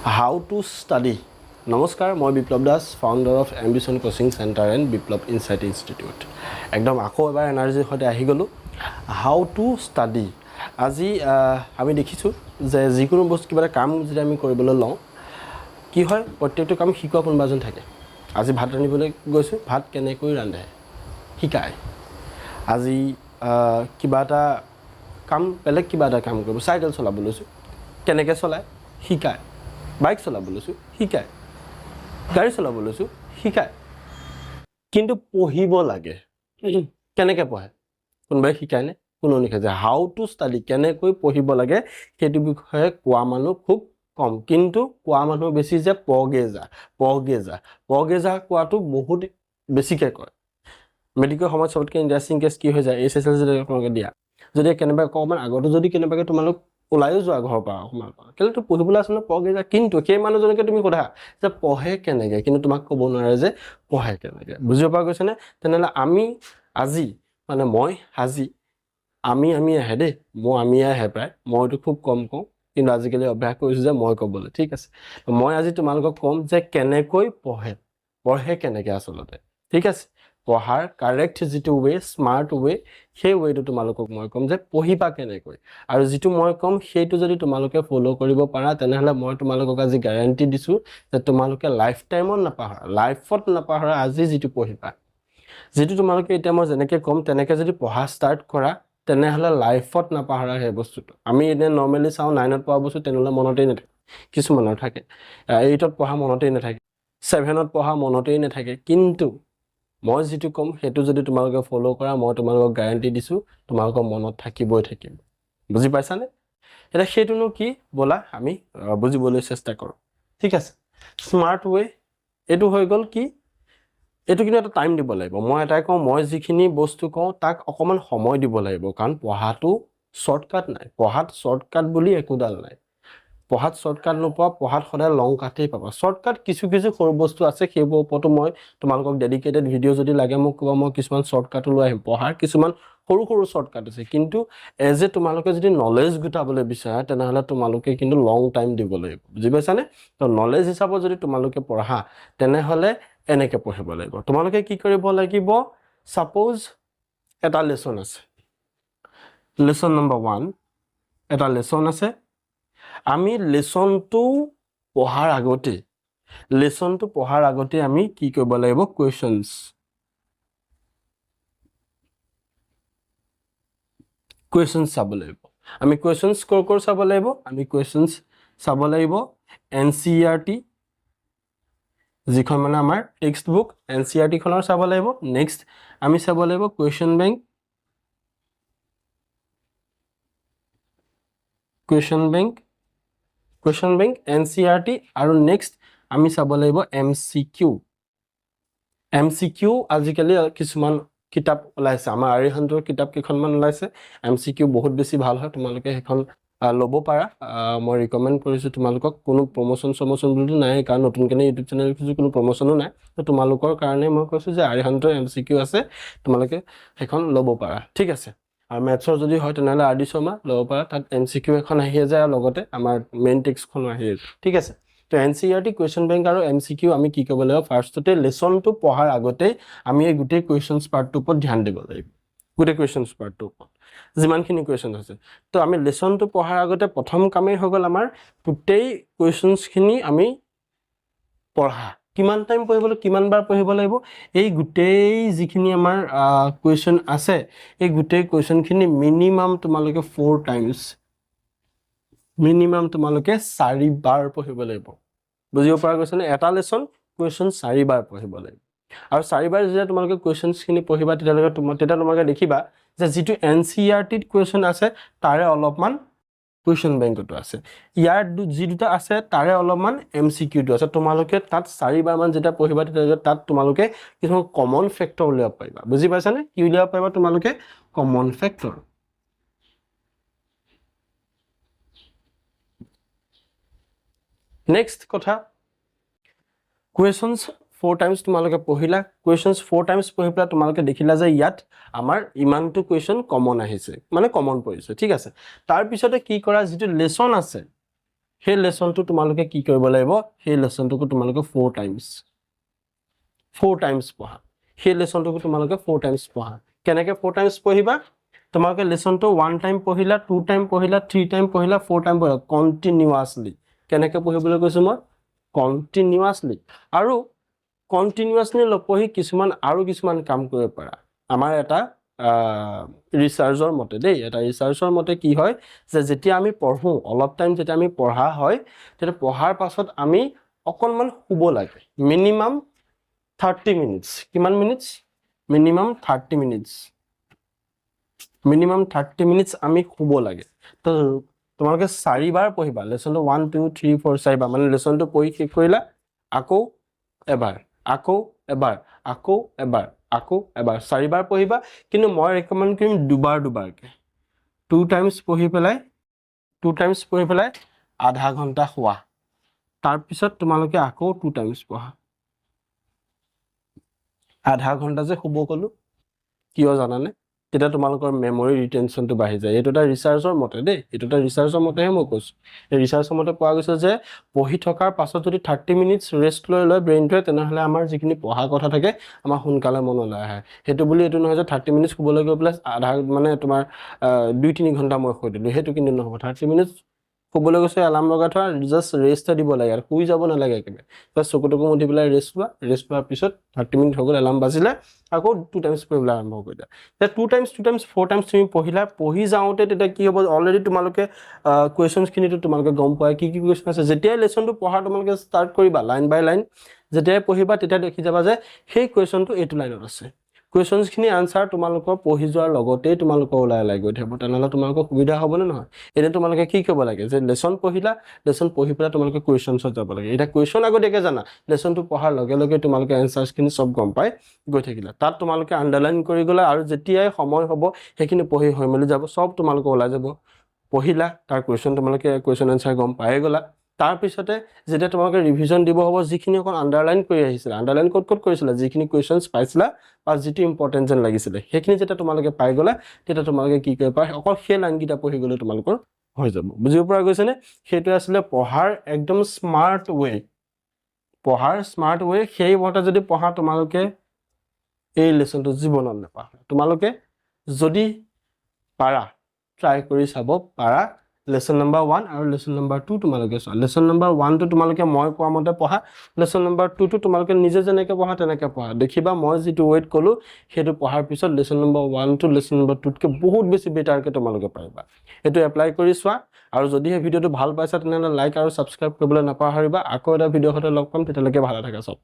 How to study. Namaskar, মই Biplob Das, founder of Ambition Coaching Center and Biplob Insight Institute. একদম আকৌ এবাৰ এনাৰ্জিৰ সৈতে আহি গলো How to study. আজি আমি দেখিছো যে যিকোনো বস্তু কিবা কাম যদি আমি কৰিবলৈ লওঁ কি হয় প্ৰত্যেকটো কাম শিকোৱা কোনবাজন থাকে আজি ভাত ৰান্ধিবলৈ গৈছো ভাত কেনেকৈ ৰান্ধে শিকায় আজি কিবা এটা কাম বেলেগ কিবা এটা কাম কৰিব সাইকেল চলাবলৈ লৈছো কেনেকৈ চলায় শিকায় বাইক চলাবলৈ লৈছো শিকায় গাড়ী চলাবলৈ লৈছো শিকায় কিন্তু পঢ়িব লাগে কেনেকৈ পঢ়ে কোনবাই শিকায় নে কোনো নিখে যে হাউ টু ষ্টাডি কেনেকৈ পঢ়িব লাগে সেইটো বিষয়ে কোৱা মানুহ খুব কম কিন্তু কোৱা মানুহ বেছি যে পগে যা কোৱাটো বহুত বেছিকৈ কয় মেডিকেল সময়ত সবতকৈ ইণ্টাৰেষ্টিং কেছ কি হৈ যায় এছএছএল যদি আপোনালোকে দিয়া যদি কেনেবাকৈ অকণমান আগতো যদি কেনেবাকৈ তোমালোক ওলাইও যোৱা ঘৰৰ পৰা অকণমান কেলৈ তো পঢ়িবলৈ আচলতে পগে যা কিন্তু সেই মানুহজনকে তুমি সোধা যে পঢ়ে কেনেকৈ কিন্তু তোমাক ক'ব নোৱাৰে যে পঢ়ে কেনেকৈ বুজিব পৰা গৈছেনে তেনেহ'লে আমি আজি মানে মই আজি আমি আহে দেই আমি আহে প্ৰায় মইতো খুব কম কওঁ কিন্তু আজিকালি অভ্যাস কৰিছোঁ যে মই ক'বলৈ ঠিক আছে মই আজি তোমালোকক ক'ম যে কেনেকৈ পঢ়ে কেনেকৈ আচলতে ঠিক আছে পঢ়াৰ কাৰেক্ট যিটো ৱে স্মাৰ্ট ৱে সেই ৱেটো তোমালোকক মই ক'ম যে পঢ়িবা কেনেকৈ আৰু যিটো মই ক'ম সেইটো যদি তোমালোকে ফ'ল' কৰিব পাৰা তেনেহ'লে মই তোমালোকক আজি গ্যাৰাণ্টি দিছোঁ যে তোমালোকে লাইফ টাইমত লাইফত নাপাহৰা আজি যিটো পঢ়িবা যিটো তোমালোকে এতিয়া মই যেনেকৈ ক'ম তেনেকৈ যদি পঢ়া ষ্টাৰ্ট কৰা তেনেহ'লে লাইফত নাপাহৰা সেই বস্তুটো আমি এনে নৰ্মেলি চাওঁ 9ত পঢ়া বস্তু তেনেহ'লে মনতেই নাথাকে কিছুমানৰ থাকে 8ত পঢ়া মনতেই নাথাকে 7ত পঢ়া মনতেই নাথাকে কিন্তু মই যিটো ক'ম সেইটো যদি তোমালোকে ফ'ল' কৰা মই তোমালোকক গ্যাৰাণ্টি দিছোঁ তোমালোকৰ মনত থাকিব বুজি পাইছানে এটা সেইটোনো কি বলা আমি বুজিবলৈ চেষ্টা কৰোঁ ঠিক আছে স্মাৰ্ট ৱে এইটো হৈ গ'ল কি এইটো কিন্তু এটা টাইম দিব লাগিব মই এটাই কওঁ মই যিখিনি বস্তু কওঁ তাক অকণমান সময় দিব লাগিব কাৰণ পঢ়াটো শ্বৰ্টকাট নাই পঢ়াত শ্বৰ্টকাট বুলি একোডাল নাই পঢ়াত শ্বৰ্টকাট নোপোৱা পঢ়াত সদায় লং কাটেই পাবা শ্বৰ্টকাট কিছু সৰু বস্তু আছে সেইবোৰৰ ওপৰতো মই তোমালোকক ডেডিকেটেড ভিডিঅ' যদি লাগে মোক ক'বা মই কিছুমান শ্বৰ্টকাটো লৈ আহিম পঢ়াৰ কিছুমান সৰু শ্বৰ্টকাট আছে কিন্তু এজ এ তোমালোকে যদি নলেজ গোটাবলৈ বিচাৰা তেনেহ'লে তোমালোকে কিন্তু লং টাইম দিব লাগিব বুজি পাইছানে তো নলেজ হিচাপত যদি তোমালোকে পঢ়া তেনেহ'লে এনেকৈ পঢ়িব লাগিব তোমালোকে কি কৰিব লাগিব সাপোজ এটা লেসন আছে লেসন নম্বৰ 1 এটা লেসন আছে আমি লেসনটো পঢ়াৰ আগতে আমি কি কৰিব লাগিব কোৱেশ্চনছ চাব লাগিব আমি কোৱেশ্চনছ কৰ চাব লাগিব আমি কোৱেশ্চনছ চাব লাগিব এনচিইআৰটি যিখন মানে আমাৰ টেক্সট বুক এনচিইআৰটি খনৰ চাব লাগিব নেক্সট আমি চাব লাগিব কুৱেশ্চন বেংক এনচিইআৰটি আৰু নেক্সট আমি চাব লাগিব এমচিকিউ আজিকালি কিছুমান কিতাপ ওলাইছে আমাৰ আৰিহান্তৰ কিতাপ কেইখনমান ওলাইছে এমচিকিউ বহুত বেছি ভাল হয় তোমালোকে সেইখন ল'ব পাৰা মই ৰিকমেণ্ড কৰিছোঁ তোমালোকক কোনো প্ৰমোচন বুলিতো নাই কাৰণ নতুনকৈ ইউটিউব চেনেল কোনো প্ৰমোচনো নাই তো তোমালোকৰ কাৰণে মই কৈছোঁ যে আৰিহান্তৰ এমচিকিউ আছে তোমালোকে সেইখন ল'ব পাৰা ঠিক আছে আৰু মেথছৰ যদি হয় তেনেহ'লে আৰডি শৰ্মা ল'ব পাৰা তাত এমচিকিউ এখন আহি যায় আৰু লগতে আমাৰ মেইন টেক্সটখনো আহি যায় ঠিক আছে তো এনচিইআৰটি কুৱেশ্চন বেংক আৰু এমচিকিউ আমি কি কৰিব লাগিব ফাৰ্ষ্টতে লেসনটো পঢ়াৰ আগতে আমি এই গোটেই কুৱেশ্চনছ পাৰ্টটোৰ ওপৰত ধ্যান দিব লাগিব গোটেই কুৱেশ্চনছ পাৰ্টটোৰ ওপৰত যিমানখিনি কুৱেশ্চন আছে তো আমি লেসনটো পঢ়াৰ আগতে প্ৰথম কামেই হৈ গ'ল আমাৰ গোটেই কুৱেশ্চনছখিনি আমি পঢ়া কিমান টাইম পঢ়িবলৈ কিমান বাৰ পঢ়িব লাগিব এই গোটেই যিখিনি আমাৰ কুৱেশ্চন আছে এই গোটেই কুৱেশ্চনখিনি মিনিমাম তোমালোকে 4 টাইমছ মিনিমাম তোমালোকে 4 বাৰ পঢ়িব লাগিব বুজিব পৰা গৈছে নে এটা লেসন কুৱেশ্চন 4 বাৰ পঢ়িব লাগিব আৰু 4 বাৰ যেতিয়া তোমালোকে কুৱেশ্চনছখিনি পঢ়িবা তেতিয়া তোমালোকে দেখিবা যে যিটো এনচিইআৰটিত কুৱেশ্চন আছে তাৰে অলপমান কুৱেশ্চন বেংকটো আছে ইয়াৰ যি দুটা আছে তাৰে অলপমান এমচিকিউটো আছে তোমালোকে তাত 4 বাৰ মান যেতিয়া পঢ়িবা তেতিয়া তাত তোমালোকে কিছুমান কমন ফেক্টৰ উলিয়াব পাৰিবা বুজি পাইছানে কি উলিয়াব পাৰিবা তোমালোকে কমন ফেক্টৰ নেক্সট কথা কুৱেশ্চনছ 4 টাইমছ তোমালোকে পঢ়িলা কুৱেশ্চনছ 4 টাইমছ পঢ়ি পেলাই তোমালোকে দেখিলা যে ইয়াত আমাৰ ইমানটো কুৱেশ্চন কমন আহিছে মানে কমন পৰিছে ঠিক আছে তাৰ পিছতে কি কৰা যিটো লেসন আছে সেই লেসনটো তোমালোকে কি কৰিব লাগিব সেই লেসনটোকো তোমালোকে 4 টাইমছ পঢ়া সেই লেসনটোকো তোমালোকে 4 টাইমছ পঢ়া কেনেকে 4 টাইমছ পঢ়িবা তোমালোকে লেসনটো 1 টাইম পঢ়িলা 2 টাইম পঢ়িলা 3 টাইম পঢ়িলা 4 টাইম পঢ়িলা কন্টিনিউয়াছলি কেনেকে পঢ়িবলৈ কৈছো মই কন্টিনিউয়াছলি আৰু কন্টিনিউয়াছলি লপঢ়ি কিছুমান কাম কৰিব পাৰা আমাৰ এটা ৰিসাৰ্চৰ মতে দেই এটা ৰিসাৰ্চৰ মতে কি হয় যে যেতিয়া আমি পঢ়ো অলপ টাইম যেতিয়া আমি পঢ়া হয় তেতিয়া পঢ়াৰ পাছত আমি অকনমান শুব লাগে মিনিমাম 30 মিনিটস কিমান minutes minimum 30 minutes minimum 30 minutes আমি শুব লাগে তো তোমালোকে 4 বাৰ পঢ়িবা লেসনটো 1 2 3 4 4 বাৰ মানে লেসনটো পঢ়ি শেষ কৰিলা আকৌ এবাৰ আকৌ এবাৰ আকৌ এবাৰ আকৌ এবাৰ 4 বাৰ পঢ়িবা কিন্তু মই ৰেকমেন্ড কৰিম দুবাৰকে 2 টাইমছ পঢ়ি পেলাই আধা ঘন্টা শুৱা তাৰ পিছত তোমালোকে আকৌ 2 টাইমছ পঢ়া আধা ঘন্টা যে শুব কলো কিয় জানানে তেতিয়া তোমালোকৰ মেমৰি ৰিটেনশনটো বাঢ়ি যায় এটো এটা ৰিসাৰ্চৰ মতে দেই এটো এটা ৰিসাৰ্চৰ মতেহে মই কৈছো এই ৰিসাৰ্চৰ মতে পোৱা গৈছে যে পঢ়ি থকাৰ পাছত যদি 30 মিনিটস ৰেষ্ট লৈ ব্ৰেইনটোৱে তেনেহলে আমাৰ যিখিনি পঢ়া কথা থাকে আমাৰ সোনকালে মনলৈ আহে হেতু বুলি এটো নহয় যে 30 মিনিটস শুবলৈ গৈ প্লাস আধা মানে তোমাৰ 2-3 ঘন্টা মই শুই দিলো হেতু কিন্তু নহব 30 মিনিটস শুবলৈ গৈছে এলাৰ্ম লগাই থোৱা জাস্ট ৰেষ্ট দিব লাগে আৰু শুই যাব নালাগে একেবাৰে বাস চকুটুকু মুঠি পেলাই ৰেষ্ট লোৱাৰ পিছত 30 মিনিট হৈ গ'ল এলাৰ্ম বাজিলে আকৌ 2 টাইমছ পঢ়িবলৈ আৰম্ভ কৰিলা তে 2 টাইমছ 4 টাইমছ তুমি পঢ়ি যাওঁতে তেতিয়া কি হ'ব অলৰেডি তোমালোকে কোৱেশ্চনছ খিনিটো তোমালোকে গম পায় কি কোৱেশ্চন আছে যেতিয়া লেসনটো পঢ়া তোমালোকে ষ্টাৰ্ট কৰিবা লাইন বাই লাইন যেতিয়া পঢ়িবা তেতিয়া দেখি যাবা যে সেই কোৱেশ্চনটো এইটো লাইনত আছে কোৱেশ্চনছ খিনি আনসাৰ তোমালোকৰ পঢ়ি যোৱাৰ লগতে তোমালোকৰ ওলাই গৈ থাকিব তেনেহলে তোমালোকৰ সুবিধা হ'ব নে নহয় এনে তোমালোকে কি কৰিব লাগে যে লেসন পঢ়িলা লেসন পঢ়ি পেলাই তোমালোকে কোৱেশ্চনছত যাব লাগে এটা কোৱেশ্চন আগতেকে জানা লেসনটো পঢ়াৰ লগে তোমালোকে আনসাৰছ খিনি সব গম পাই গৈ থাকিলা তাত তোমালোকে আন্ডাৰলাইন কৰি গলা আৰু যেতিয়াই সময় হ'ব সেইখিনি পঢ়ি হৈ মেলি যাব সব তোমালোকে ওলাই যাব পঢ়িলা তাৰ কোৱেশ্চন তোমালোকে কোৱেশ্চন আনসাৰ গম পাই গলা তাৰ পিছতে যেতিয়া তোমালোকে ৰিভিজন দিব হ'ব যিখিনি অকন আন্ডাৰলাইন কৰি আহিছিলা আন্ডাৰলাইন ক'ত কৰিছিলা যিখিনি কোৱেশ্চনছ পাইছিলা আৰু যেটি ইম্পৰ্টেন্ট যেন লাগিছিলে সেইখিনি যেতিয়া তোমালোকে পাই গলা তেতিয়া তোমালোকে কি কৰিবা অকল সেই লাইন কিটা পঢ়ি গলে তোমালোকৰ হৈ যাব বুজিব পৰা গৈছে নে সেইটো আসলে পঢ়াৰ একদম স্মাৰ্ট ওয়ে সেই মতে যদি পঢ়া তোমালোকে এই লেসনটো জীৱনত নাপা তোমালোকে যদি পাৰা ট্ৰাই কৰি চাব পাৰা লেসন নাম্বাৰ 1 আৰু লেসন নাম্বাৰ 2 তোমালোকে চোৱা লেসন নাম্বাৰ 1 টো তোমালোকে মই কোৱা মতে পঢ়া লেসন নাম্বাৰ 2 টো তোমালোকে নিজে যেনেকে পঢ়া তেনেকে পঢ়া দেখিবা মই যেটো ওয়েট কলো হেতু পঢ়াৰ পিছত লেসন নাম্বাৰ 1 টো লেসন নাম্বাৰ 2 তকে বহুত বেছি বেটাৰকে তোমালোকে পাইবা এটো এপ্লাই কৰি চোৱা আৰু যদি এই ভিডিওটো ভাল পাইছা তেনেহলে লাইক আৰু সাবস্ক্ৰাইব কৰিবলৈ নাপাহৰিবা আকৌ এটা ভিডিও হতে লগ পাম তেতিয়ালৈকে ভালে থাকা সব